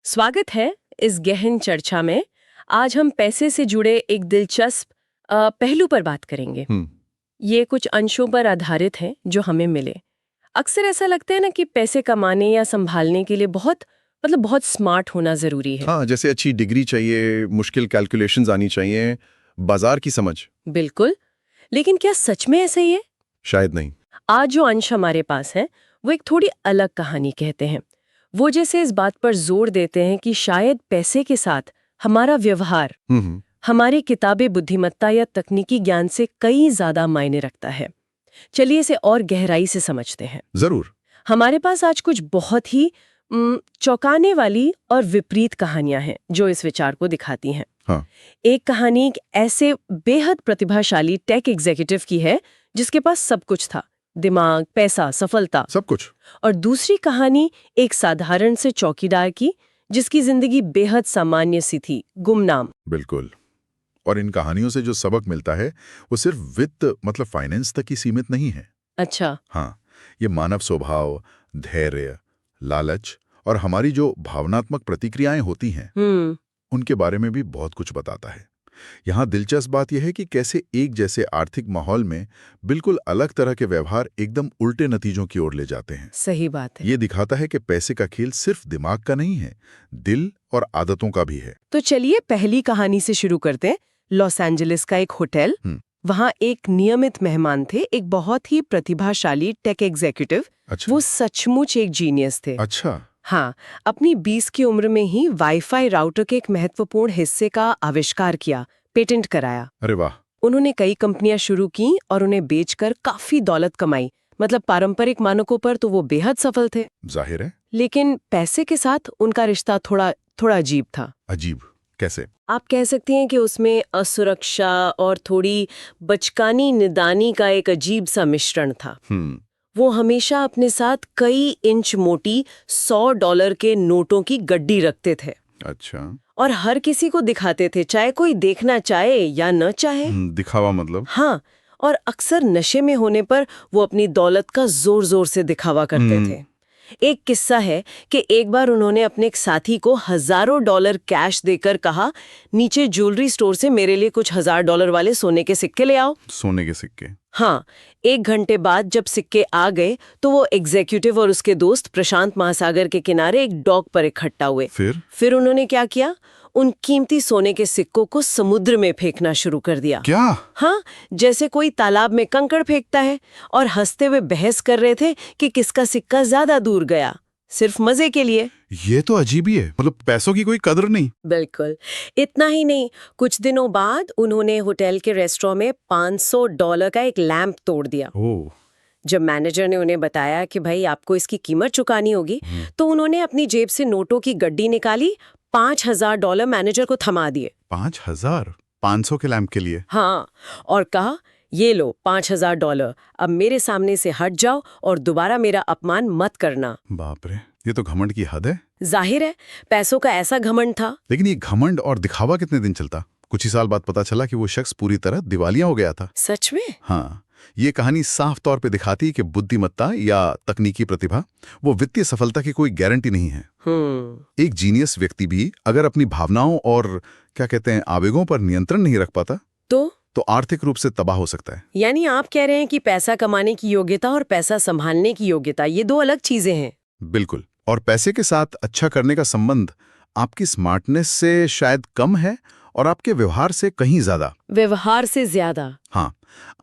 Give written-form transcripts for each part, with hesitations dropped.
स्वागत है इस गहन चर्चा में। आज हम पैसे से जुड़े एक दिलचस्प पहलू पर बात करेंगे। ये कुछ अंशों पर आधारित है जो हमें मिले। अक्सर ऐसा लगता है ना कि पैसे कमाने या संभालने के लिए बहुत स्मार्ट होना जरूरी है। हाँ, जैसे अच्छी डिग्री चाहिए, मुश्किल कैलकुलेशंस आनी चाहिए, बाजार की समझ। बिल्कुल, लेकिन क्या सच में ऐसा ही है? शायद नहीं। आज जो अंश हमारे पास है वो एक थोड़ी अलग कहानी कहते हैं। वो जैसे इस बात पर जोर देते हैं कि शायद पैसे के साथ हमारा व्यवहार हमारी किताबी बुद्धिमत्ता या तकनीकी ज्ञान से कई ज्यादा मायने रखता है। चलिए इसे और गहराई से समझते हैं। जरूर। हमारे पास आज कुछ बहुत ही चौंकाने वाली और विपरीत कहानियां हैं जो इस विचार को दिखाती हैं। हाँ। एक कहानी एक ऐसे बेहद प्रतिभाशाली टेक एग्जीक्यूटिव की है जिसके पास सब कुछ था, दिमाग, पैसा, सफलता, सब कुछ। और दूसरी कहानी एक साधारण से चौकीदार की जिसकी जिंदगी बेहद सामान्य सी थी, गुमनाम। बिल्कुल। और इन कहानियों से जो सबक मिलता है वो सिर्फ वित्त मतलब फाइनेंस तक ही सीमित नहीं है। अच्छा। हाँ, ये मानव स्वभाव, धैर्य, लालच और हमारी जो भावनात्मक प्रतिक्रियाएं होती हैं उनके बारे में भी बहुत कुछ बताता है। यहाँ दिलचस्प बात यह है कि कैसे एक जैसे आर्थिक माहौल में बिल्कुल अलग तरह के व्यवहार एकदम उल्टे नतीजों की ओर ले जाते हैं। सही बात है। ये दिखाता है कि पैसे का खेल सिर्फ दिमाग का नहीं है, दिल और आदतों का भी है। तो चलिए पहली कहानी से शुरू करते हैं। लॉस एंजलिस का एक होटल। वहाँ एक नियमित मेहमान थे, एक बहुत ही प्रतिभाशाली टेक एग्जीक्यूटिव। अच्छा। वो सचमुच एक जीनियस थे। अच्छा। हाँ, अपनी 20 की उम्र में ही वाईफाई राउटर के एक महत्वपूर्ण हिस्से का आविष्कार किया, पेटेंट कराया। अरे वाह। उन्होंने कई कंपनियां शुरू की और उन्हें बेचकर काफी दौलत कमाई। मतलब पारंपरिक मानकों पर तो वो बेहद सफल थे। जाहिर है। लेकिन पैसे के साथ उनका रिश्ता थोड़ा अजीब था। अजीब कैसे? आप कह सकती हैं कि उसमें असुरक्षा और थोड़ी बचकानी निदानी का एक अजीब सा मिश्रण था। वो हमेशा अपने साथ कई इंच मोटी $100 के नोटों की गड्डी रखते थे। अच्छा। और हर किसी को दिखाते थे, चाहे कोई देखना चाहे या न चाहे। दिखावा मतलब? हाँ, और अक्सर नशे में होने पर वो अपनी दौलत का जोर जोर से दिखावा करते थे। एक किस्सा है कि एक बार उन्होंने अपने एक साथी को हजारों डॉलर कैश देकर कहा, नीचे ज्वेलरी स्टोर से मेरे लिए कुछ $1000 वाले सोने के सिक्के ले आओ। सोने के सिक्के? हाँ। 1 घंटे बाद जब सिक्के आ गए तो वो एग्जीक्यूटिव और उसके दोस्त प्रशांत महासागर के किनारे एक डॉक पर इकट्ठा हुए। फिर उन्होंने क्या किया? उन कीमती सोने के सिक्कों को समुद्र में फेंकना शुरू कर दिया। क्या? हाँ, जैसे कोई तालाब में कंकड़ फेंकता है, और हंसते हुए बहस कर रहे थे कि किसका सिक्का ज्यादा दूर गया, सिर्फ मजे के लिए। ये तो अजीब ही है, मतलब पैसों की कोई कदर नहीं। बिल्कुल। इतना ही नहीं, कुछ दिनों बाद उन्होंने होटल के रेस्टोरेंट में $500 का एक लैंप तोड़ दिया। जब मैनेजर ने उन्हें बताया कि भाई आपको इसकी कीमत चुकानी होगी, तो उन्होंने अपनी जेब से नोटों की गड्डी निकाली, $5000 मैनेजर को थमा दिए। 5000? 500 के लैंप के लिए? हाँ, और कहा, ये लो $5000, अब मेरे सामने से हट जाओ और दोबारा मेरा अपमान मत करना। बाप रे, ये तो घमंड की हद है। जाहिर है, पैसों का ऐसा घमंड था। लेकिन ये घमंड और दिखावा कितने दिन चलता? कुछ ही साल बाद पता चला कि वो शख्स पूरी तरह दिवालिया हो गया था। सच में? हाँ, ये कहानी साफ तौर पे दिखाती है कि बुद्धिमत्ता या तकनीकी प्रतिभा वो वित्तीय सफलता की कोई गारंटी नहीं है। एक जीनियस व्यक्ति भी अगर अपनी भावनाओं और क्या कहते हैं आवेगों पर नियंत्रण नहीं रख पाता तो आर्थिक रूप से तबाह हो सकता है। यानी आप कह रहे हैं कि पैसा कमाने की योग्यता और पैसा संभालने की योग्यता, ये दो अलग चीजें हैं। बिल्कुल। और पैसे के साथ अच्छा करने का संबंध आपकी स्मार्टनेस से शायद कम है और आपके व्यवहार से कहीं ज्यादा। व्यवहार से ज्यादा? हाँ,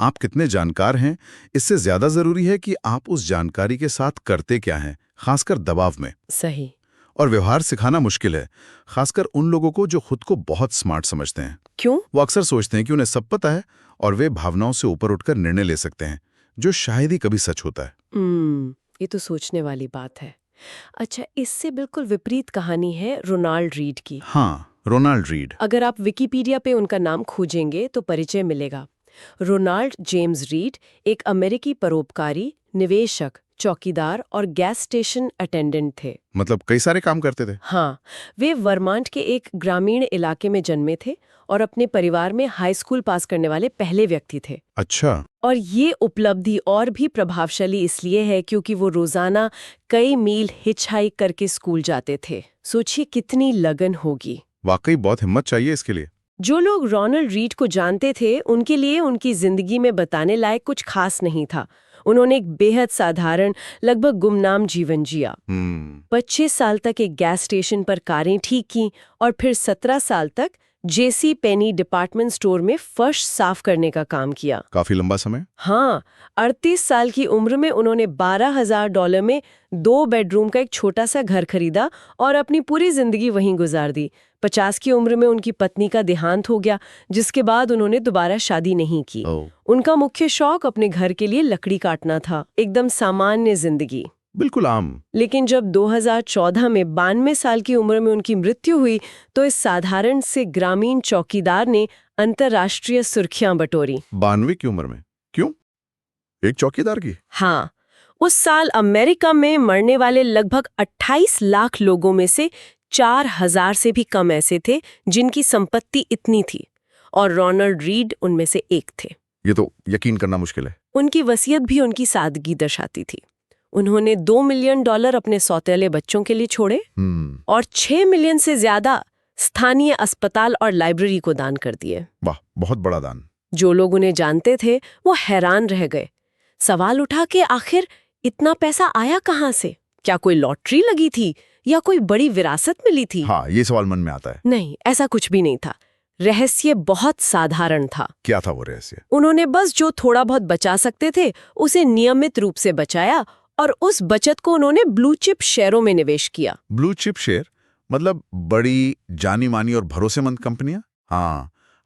आप कितने जानकार हैं इससे ज्यादा जरूरी है कि आप उस जानकारी के साथ करते क्या हैं, खासकर दबाव में। सही। और व्यवहार सिखाना मुश्किल है, खासकर उन लोगों को जो खुद को बहुत स्मार्ट समझते हैं। क्यों? वो अक्सर सोचते हैं कि उन्हें सब पता है और वे भावनाओं से ऊपर उठकर निर्णय ले सकते हैं, जो शायद ही कभी सच होता है। ये तो सोचने वाली बात है। अच्छा, इससे बिल्कुल विपरीत कहानी है रोनाल्ड रीड की। हाँ, रोनाल्ड रीड। अगर आप विकिपीडिया पे उनका नाम खोजेंगे तो परिचय मिलेगा। रोनाल्ड जेम्स रीड एक अमेरिकी परोपकारी, निवेशक, चौकीदार और गैस स्टेशन अटेंडेंट थे। मतलब कई सारे काम करते थे। हाँ, वे वर्मांट के एक ग्रामीण इलाके में जन्मे थे और अपने परिवार में हाई स्कूल पास करने वाले पहले व्यक्ति थे। अच्छा। और ये उपलब्धि और भी प्रभावशाली इसलिए है क्योंकि वो रोजाना कई मील हिचहाइक करके स्कूल जाते थे। सोचिए कितनी लगन होगी। वाकई बहुत हिम्मत चाहिए इसके लिए। जो लोग रोनाल्ड रीड को जानते थे उनके लिए उनकी जिंदगी में बताने लायक कुछ खास नहीं था। उन्होंने एक बेहद साधारण, लगभग गुमनाम जीवन जिया। 25 साल तक एक गैस स्टेशन पर कारें ठीक की और फिर 17 साल तक जेसी पेनी डिपार्टमेंट स्टोर में फर्श साफ करने का काम किया। काफी लंबा समय। हाँ, 38 साल की उम्र में उन्होंने $12,000 में 2 बेडरूम का एक छोटा सा घर खरीदा और अपनी पूरी जिंदगी वहीं गुजार दी। 50 की उम्र में उनकी पत्नी का देहांत हो गया, जिसके बाद उन्होंने दोबारा शादी नहीं की। उनका मुख्य शौक अपने घर के लिए लकड़ी काटना था। एकदम सामान्य जिंदगी, बिल्कुल आम। लेकिन जब 2014 में 92 साल की उम्र में उनकी मृत्यु हुई तो इस साधारण से ग्रामीण चौकीदार ने अंतर्राष्ट्रीय सुर्खियां बटोरी। 92 की उम्र में? क्यों? एक चौकीदार की? हाँ, उस साल अमेरिका में मरने वाले लगभग 28 लाख लोगों में से 4,000 से भी कम ऐसे थे जिनकी संपत्ति इतनी थी, और रोनाल्ड रीड उनमें से एक थे। ये तो यकीन करना मुश्किल है। उनकी वसीयत भी उनकी सादगी दर्शाती थी। उन्होंने $2 मिलियन अपने सौतेले बच्चों के लिए छोड़े और 6 मिलियन से ज्यादा स्थानीय अस्पताल और लाइब्रेरी को दान कर दिए। वाह, बहुत बड़ा दान। जो लोग उन्हें जानते थे वो हैरान रह गए। सवाल उठा कि आखिर इतना पैसा आया कहाँ से? क्या कोई लॉटरी लगी थी या कोई बड़ी विरासत मिली थी? हाँ, ये सवाल मन में आता है। नहीं, ऐसा कुछ भी नहीं था। रहस्य बहुत साधारण था। क्या था वो रहस्य? उन्होंने बस जो थोड़ा बहुत बचा सकते थे उसे नियमित रूप से बचाया और उस बचत को उन्होंने ब्लू चिप शेयरों में निवेश किया। ब्लू चिप शेयर मतलब बड़ी जानी मानी और भरोसेमंद कंपनियां?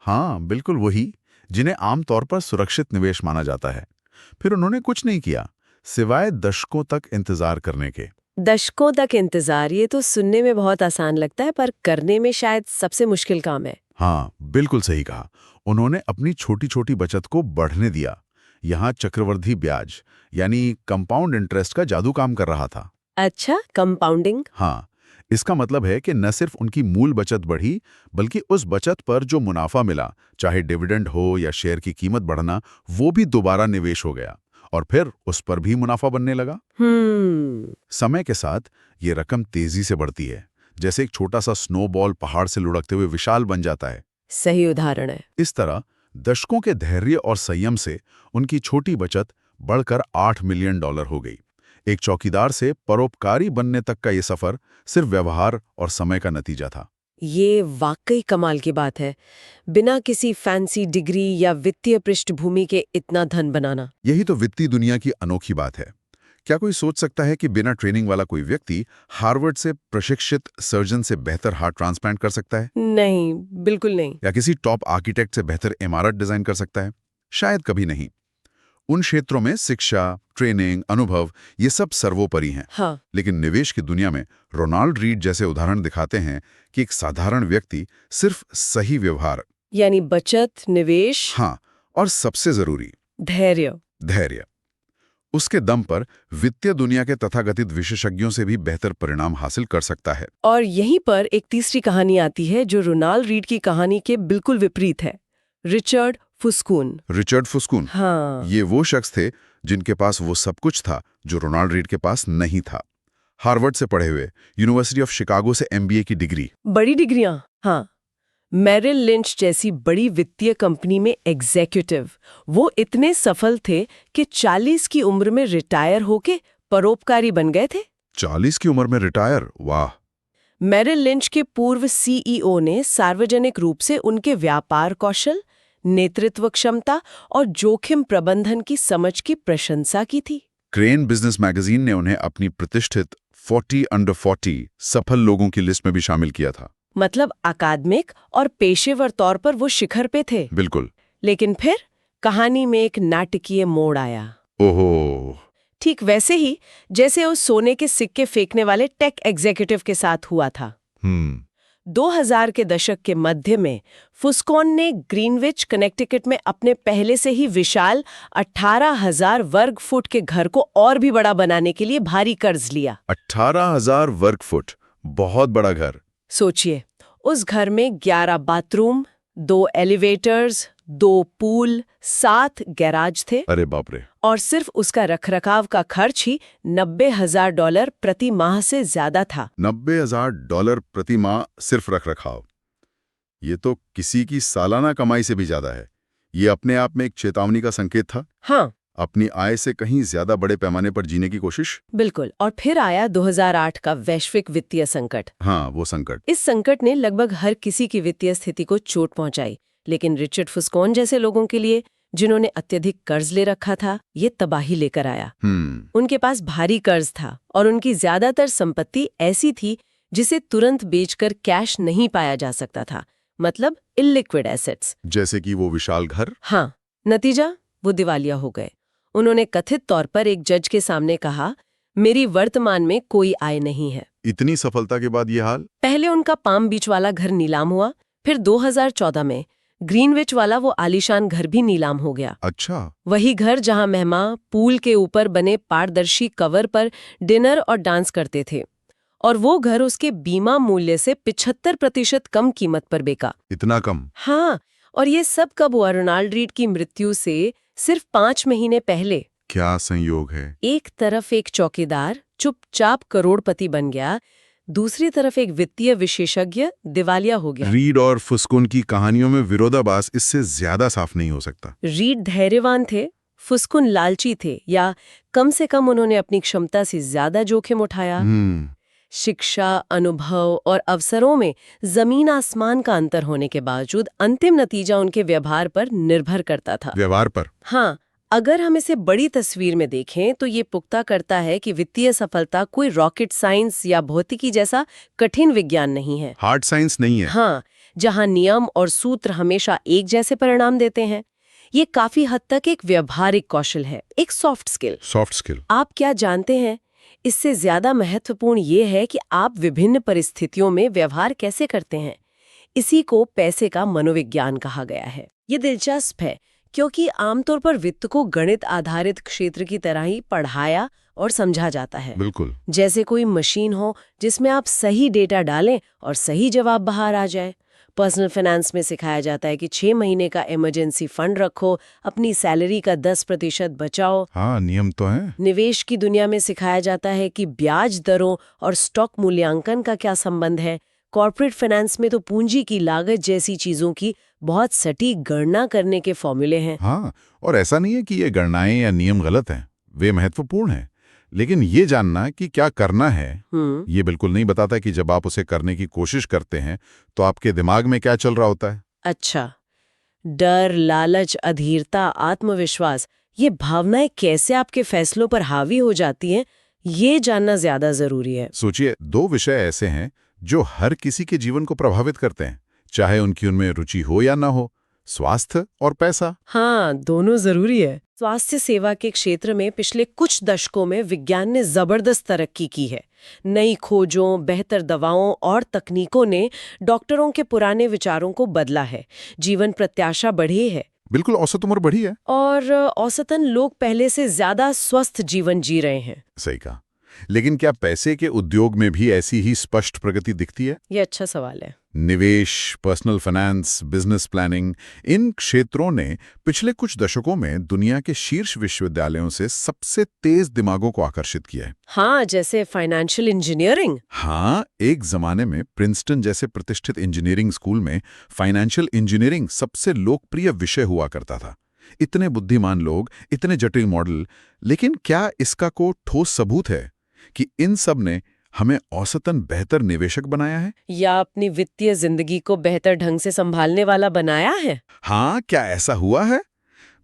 हाँ, बिल्कुल वही जिन्हें आमतौर पर सुरक्षित निवेश माना जाता है। फिर उन्होंने कुछ नहीं किया सिवाय दशकों तक इंतजार करने के। दशकों तक इंतजार, ये तो सुनने में बहुत आसान लगता है पर करने में शायद सबसे मुश्किल काम है। हाँ, बिल्कुल सही कहा। उन्होंने अपनी छोटी छोटी बचत को बढ़ने दिया। यहाँ चक्रवृद्धि ब्याज यानी कंपाउंड इंटरेस्ट का जादू काम कर रहा था। अच्छा, कंपाउंडिंग? हाँ, इसका मतलब है कि न सिर्फ उनकी मूल बचत बढ़ी बल्कि उस बचत पर जो मुनाफा मिला, चाहे डिविडेंड हो या शेयर की कीमत बढ़ना, वो भी दोबारा निवेश हो गया और फिर उस पर भी मुनाफा बनने लगा। समय के साथ ये रकम तेजी से बढ़ती है, जैसे एक छोटा सा स्नोबॉल पहाड़ से लुढ़कते हुए विशाल बन जाता है। सही उदाहरण है। इस तरह दशकों के धैर्य और संयम से उनकी छोटी बचत बढ़कर $8 मिलियन हो गई। एक चौकीदार से परोपकारी बनने तक का ये सफर सिर्फ व्यवहार और समय का नतीजा था। ये वाकई कमाल की बात है, बिना किसी फैंसी डिग्री या वित्तीय पृष्ठभूमि के इतना धन बनाना। यही तो वित्तीय दुनिया की अनोखी बात है। क्या कोई सोच सकता है कि बिना ट्रेनिंग वाला कोई व्यक्ति हार्वर्ड से प्रशिक्षित सर्जन से बेहतर हार्ट ट्रांसप्लांट कर सकता है? नहीं, बिल्कुल नहीं। या किसी टॉप आर्किटेक्ट से बेहतर इमारत डिजाइन कर सकता है? शायद कभी नहीं। उन क्षेत्रों में शिक्षा, ट्रेनिंग, अनुभव ये सब सर्वोपरि हैं। हाँ। लेकिन निवेश की दुनिया में रोनाल्ड रीड जैसे उदाहरण दिखाते हैं कि एक साधारण व्यक्ति सिर्फ सही व्यवहार, यानी बचत, निवेश, हाँ, और सबसे जरूरी धैर्य, उसके दम पर वित्तीय दुनिया के तथाकथित विशेषज्ञों से भी बेहतर परिणाम हासिल कर सकता है। और यहीं पर एक तीसरी कहानी आती है जो रोनाल्ड रीड की कहानी के बिल्कुल विपरीत है। रिचर्ड फुस्कून। हाँ। ये वो शख्स थे जिनके पास वो सब कुछ था जो रोनाल्ड रीड के पास नहीं था। हार्वर्ड से पढ़े हुए, यूनिवर्सिटी ऑफ शिकागो से MBA की डिग्री, बड़ी डिग्रियां, हाँ, मेरिल लिंच जैसी बड़ी वित्तीय कंपनी में एग्जीक्यूटिव। वो इतने सफल थे कि 40 की उम्र में रिटायर होके परोपकारी बन गए थे। 40 की उम्र में रिटायर? वाह। मेरिल लिंच के पूर्व CEO ने सार्वजनिक रूप से उनके व्यापार कौशल, नेतृत्व क्षमता और जोखिम प्रबंधन की समझ की प्रशंसा की थी। क्रेन बिजनेस मैगजीन ने उन्हें अपनी प्रतिष्ठित 40 अंडर 40 सफल लोगों की लिस्ट में भी शामिल किया था। मतलब अकादमिक और पेशेवर तौर पर वो शिखर पे थे। बिल्कुल। लेकिन फिर कहानी में एक नाटकीय मोड़ आया। ओहो। ठीक वैसे ही जैसे उस सोने के सिक्के फेंकने वाले टेक एग्जीक्यूटिव के साथ हुआ था। 2000 के दशक के मध्य में फुस्कॉन ने ग्रीनविच कनेक्टिकट में अपने पहले से ही विशाल 18,000 वर्ग फुट के घर को और भी बड़ा बनाने के लिए भारी कर्ज लिया। 18,000 वर्ग फुट, बहुत बड़ा घर। सोचिए, उस घर में 11 बाथरूम, 2 एलिवेटर्स, 2 पूल, 7 गैराज थे। अरे बाप रे। और सिर्फ उसका रखरखाव का खर्च ही $90,000 प्रति माह से ज्यादा था। $90,000 प्रति माह सिर्फ रखरखाव। ये तो किसी की सालाना कमाई से भी ज्यादा है। ये अपने आप में एक चेतावनी का संकेत था। हाँ, अपनी आय से कहीं ज्यादा बड़े पैमाने पर जीने की कोशिश। बिल्कुल। और फिर आया 2008 का वैश्विक वित्तीय संकट। हाँ, वो संकट। इस संकट ने लगभग हर किसी की वित्तीय स्थिति को चोट पहुंचाई, लेकिन रिचर्ड फुस्कॉन जैसे लोगों के लिए, जिन्होंने अत्यधिक कर्ज ले रखा था, ये तबाही लेकर आया। उनके पास भारी कर्ज था और उनकी ज्यादातर संपत्ति ऐसी थी जिसे तुरंत बेचकर कैश नहीं पाया जा सकता था, मतलब इलिक्विड एसेट्स। जैसे कि वो विशाल घर। हाँ, नतीजा वो दिवालिया हो गए। उन्होंने कथित तौर पर एक जज के सामने कहा, मेरी वर्तमान में कोई आय नहीं है। इतनी सफलता के बाद ये हाल? पहले उनका पाम बीच वाला घर नीलाम हुआ, फिर 2014 में ग्रीनविच वाला वो आलीशान घर भी नीलाम हो गया। अच्छा। वही घर जहां मेहमान पूल के ऊपर बने पारदर्शी कवर पर डिनर और डांस करते थे, और वो घर उसके बीमा मूल्य से 75% कम कीमत पर बिका। इतना कम? हाँ, और ये सब कब हुआ? रोनाल्ड रीड की मृत्यु से सिर्फ 5 महीने पहले। क्या संयोग है। एक तरफ एक चौकीदार चुपचाप करोड़पति बन गया, दूसरी तरफ एक वित्तीय विशेषज्ञ दिवालिया हो गया। रीड और फुस्कॉन की कहानियों में विरोधाभास इससे ज्यादा साफ नहीं हो सकता। रीड धैर्यवान थे, फुस्कॉन लालची थे, या कम से कम उन्होंने अपनी क्षमता से ज्यादा जोखिम उठाया। शिक्षा, अनुभव और अवसरों में जमीन आसमान का अंतर होने के बावजूद अंतिम नतीजा उनके व्यवहार पर निर्भर करता था। व्यवहार पर? हाँ, अगर हम इसे बड़ी तस्वीर में देखें तो ये पुख्ता करता है कि वित्तीय सफलता कोई रॉकेट साइंस या भौतिकी जैसा कठिन विज्ञान नहीं है। हार्ड साइंस नहीं है। हाँ, जहाँ नियम और सूत्र हमेशा एक जैसे परिणाम देते हैं। ये काफी हद तक एक व्यवहारिक कौशल है, एक सॉफ्ट स्किल। Soft skill. आप क्या जानते हैं, इससे ज्यादा महत्वपूर्ण ये है कि आप विभिन्न परिस्थितियों में व्यवहार कैसे करते हैं। इसी को पैसे का मनोविज्ञान कहा गया है। ये दिलचस्प है क्योंकि आमतौर पर वित्त को गणित आधारित क्षेत्र की तरह ही पढ़ाया और समझा जाता है। बिल्कुल। जैसे कोई मशीन हो जिसमें आप सही डेटा डालें और सही जवाब बाहर आ जाए। पर्सनल फाइनेंस में सिखाया जाता है कि 6 महीने का इमरजेंसी फंड रखो, अपनी सैलरी का 10% बचाओ। हाँ, नियम तो है। निवेश की दुनिया में सिखाया जाता है कि ब्याज दरों और स्टॉक मूल्यांकन का क्या संबंध है। कॉर्पोरेट फाइनेंस में तो पूंजी की लागत जैसी चीजों की बहुत सटीक गणना करने के फॉर्मूले हैं। हाँ, और ऐसा नहीं है कि ये गणनाएं या नियम गलत हैं, वे महत्वपूर्ण हैं, लेकिन ये जानना कि क्या करना है ये बिल्कुल नहीं बताता कि जब आप उसे करने की कोशिश करते हैं तो आपके दिमाग में क्या चल रहा होता है। अच्छा, डर, लालच, अधीरता, आत्मविश्वास, ये भावनाएं कैसे आपके फैसलों पर हावी हो जाती हैं, ये जानना ज्यादा जरूरी है। सोचिए, 2 विषय ऐसे हैं जो हर किसी के जीवन को प्रभावित करते हैं, चाहे उनकी उनमें रुचि हो या ना हो, स्वास्थ्य और पैसा। हाँ, दोनों जरूरी है। स्वास्थ्य सेवा के क्षेत्र में पिछले कुछ दशकों में विज्ञान ने जबरदस्त तरक्की की है। नई खोजों, बेहतर दवाओं और तकनीकों ने डॉक्टरों के पुराने विचारों को बदला है। जीवन प्रत्याशा बढ़ी है। बिल्कुल, औसत उम्र बढ़ी है। और औसतन लोग पहले से ज्यादा स्वस्थ जीवन जी रहे हैं। सही कहा। लेकिन क्या पैसे के उद्योग में भी ऐसी ही स्पष्ट प्रगति दिखती है? ये अच्छा सवाल है। निवेश, पर्सनल फाइनेंस, बिजनेस प्लानिंग, इन क्षेत्रों ने पिछले कुछ दशकों में दुनिया के शीर्ष विश्वविद्यालयों से सबसे तेज दिमागों को आकर्षित किया है। हाँ, जैसे फाइनेंशियल इंजीनियरिंग। हाँ, एक जमाने में प्रिंसटन जैसे प्रतिष्ठित इंजीनियरिंग स्कूल में फाइनेंशियल इंजीनियरिंग सबसे लोकप्रिय विषय हुआ करता था। इतने बुद्धिमान लोग, इतने जटिल मॉडल, लेकिन क्या इसका कोई ठोस सबूत है कि इन सब ने हमें औसतन बेहतर निवेशक बनाया है या अपनी वित्तीय जिंदगी को बेहतर ढंग से संभालने वाला बनाया है? हाँ, क्या ऐसा हुआ है?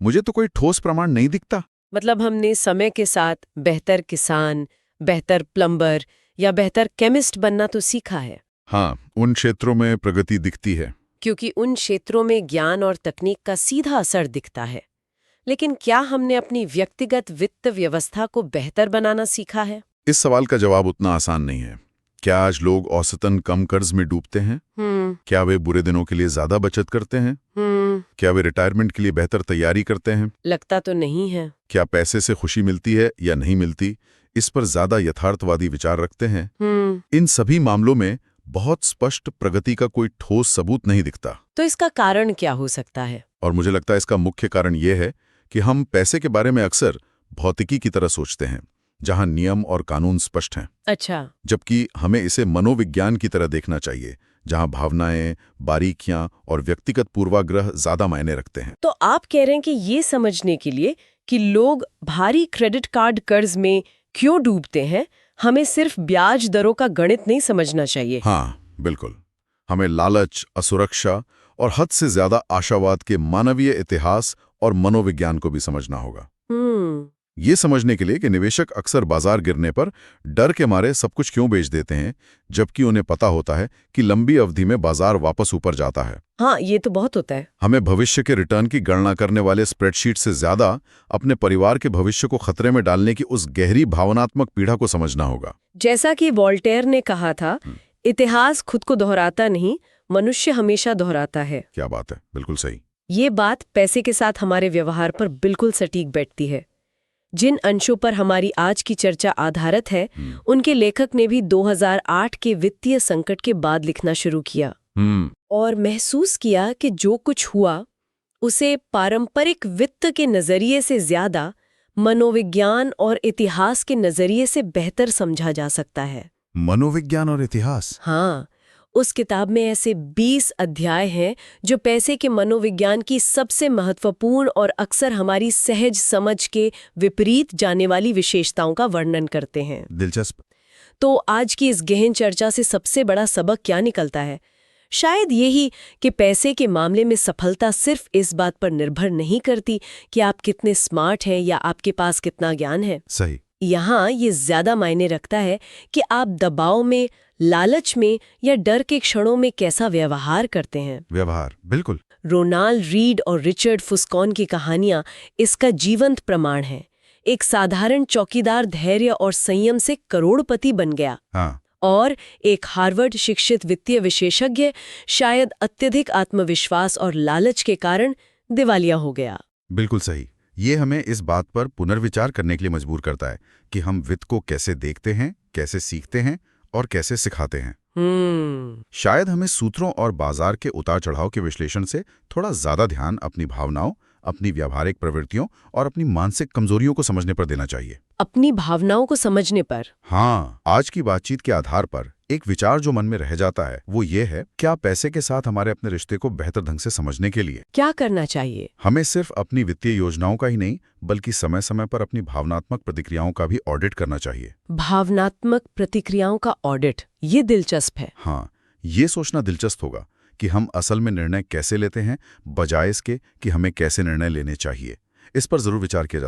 मुझे तो कोई ठोस प्रमाण नहीं दिखता। मतलब हमने समय के साथ बेहतर किसान, बेहतर प्लम्बर या बेहतर केमिस्ट बनना तो सीखा है। हाँ, उन क्षेत्रों में प्रगति दिखती है क्योंकि उन क्षेत्रों में ज्ञान और तकनीक का सीधा असर दिखता है। लेकिन क्या हमने अपनी व्यक्तिगत वित्त व्यवस्था को बेहतर बनाना सीखा है? इस सवाल का जवाब उतना आसान नहीं है। क्या आज लोग औसतन कम कर्ज में डूबते हैं? क्या वे बुरे दिनों के लिए ज्यादा बचत करते हैं? क्या वे रिटायरमेंट के लिए बेहतर तैयारी करते हैं? लगता तो नहीं है। क्या पैसे से खुशी मिलती है या नहीं मिलती, इस पर ज्यादा यथार्थवादी विचार रखते हैं? इन सभी मामलों में बहुत स्पष्ट प्रगति का कोई ठोस सबूत नहीं दिखता। तो इसका कारण क्या हो सकता है? और मुझे लगता है इसका मुख्य कारण यह है कि हम पैसे के बारे में अक्सर भौतिकी की तरह सोचते हैं, जहां नियम और कानून स्पष्ट हैं। अच्छा। जबकि हमें इसे मनोविज्ञान की तरह देखना चाहिए, जहां भावनाएं, बारीकियां और व्यक्तिगत पूर्वाग्रह ज्यादा मायने रखते हैं। तो आप कह रहे हैं कि ये समझने के लिए कि लोग भारी क्रेडिट कार्ड कर्ज में क्यों डूबते हैं, हमें सिर्फ ब्याज दरों का गणित नहीं समझना चाहिए। हाँ, बिल्कुल। हमें लालच, असुरक्षा और हद से ज्यादा आशावाद के मानवीय इतिहास और मनोविज्ञान को भी समझना होगा। ये समझने के लिए कि निवेशक अक्सर बाजार गिरने पर डर के मारे सब कुछ क्यों बेच देते हैं, जबकि उन्हें पता होता है कि लंबी अवधि में बाजार वापस ऊपर जाता है। हाँ, ये तो बहुत होता है। हमें भविष्य के रिटर्न की गणना करने वाले स्प्रेडशीट से ज्यादा अपने परिवार के भविष्य को खतरे में डालने की उस गहरी भावनात्मक पीड़ा को समझना होगा। जैसा कि वोल्टेयर ने कहा था, इतिहास खुद को दोहराता नहीं, मनुष्य हमेशा दोहराता है। क्या बात है, बिल्कुल सही। ये बात पैसे के साथ हमारे व्यवहार पर बिल्कुल सटीक बैठती है। जिन अंशों पर हमारी आज की चर्चा आधारित है, उनके लेखक ने भी 2008 के वित्तीय संकट के बाद लिखना शुरू किया और महसूस किया कि जो कुछ हुआ उसे पारंपरिक वित्त के नजरिए से ज्यादा मनोविज्ञान और इतिहास के नजरिए से बेहतर समझा जा सकता है। मनोविज्ञान और इतिहास? हाँ, उस किताब में ऐसे 20 अध्याय हैं जो पैसे के मनोविज्ञान की सबसे महत्वपूर्ण और अक्सर हमारी सहज समझ के विपरीत जाने वाली विशेषताओं का वर्णन करते हैं। दिलचस्प। तो आज की इस गहन चर्चा से सबसे बड़ा सबक क्या निकलता है? शायद यही कि पैसे के मामले में सफलता सिर्फ इस बात पर निर्भर नहीं करती कि आप कितने स्मार्ट हैं या आपके पास कितना ज्ञान है। सही। यहाँ ये ज्यादा मायने रखता है कि आप दबाव में, लालच में या डर के क्षणों में कैसा व्यवहार करते हैं। व्यवहार, बिल्कुल। रोनाल्ड रीड और रिचर्ड फुस्कॉन की कहानियां इसका जीवंत प्रमाण हैं। एक साधारण चौकीदार धैर्य और संयम से करोड़पति बन गया। हाँ। और एक हार्वर्ड शिक्षित वित्तीय विशेषज्ञ शायद अत्यधिक आत्मविश्वास और लालच के कारण दिवालिया हो गया। बिल्कुल सही। ये हमें इस बात पर पुनर्विचार करने के लिए मजबूर करता है कि हम वित्त को कैसे देखते हैं, कैसे सीखते हैं और कैसे सिखाते हैं। शायद हमें सूत्रों और बाजार के उतार चढ़ाव के विश्लेषण से थोड़ा ज्यादा ध्यान अपनी भावनाओं, अपनी व्यावहारिक प्रवृत्तियों और अपनी मानसिक कमजोरियों को समझने पर देना चाहिए। अपनी भावनाओं को समझने पर? हाँ। आज की बातचीत के आधार पर एक विचार जो मन में रह जाता है वो ये है, क्या पैसे के साथ हमारे अपने रिश्ते को बेहतर ढंग से समझने के लिए क्या करना चाहिए? हमें सिर्फ अपनी वित्तीय योजनाओं का ही नहीं, बल्कि समय समय पर अपनी भावनात्मक प्रतिक्रियाओं का भी ऑडिट करना चाहिए। भावनात्मक प्रतिक्रियाओं का ऑडिट, ये दिलचस्प है। हाँ, ये सोचना दिलचस्प होगा कि हम असल में निर्णय कैसे लेते हैं, बजाय इसके कि हमें कैसे निर्णय लेने चाहिए। इस पर जरूर विचार किया जाए।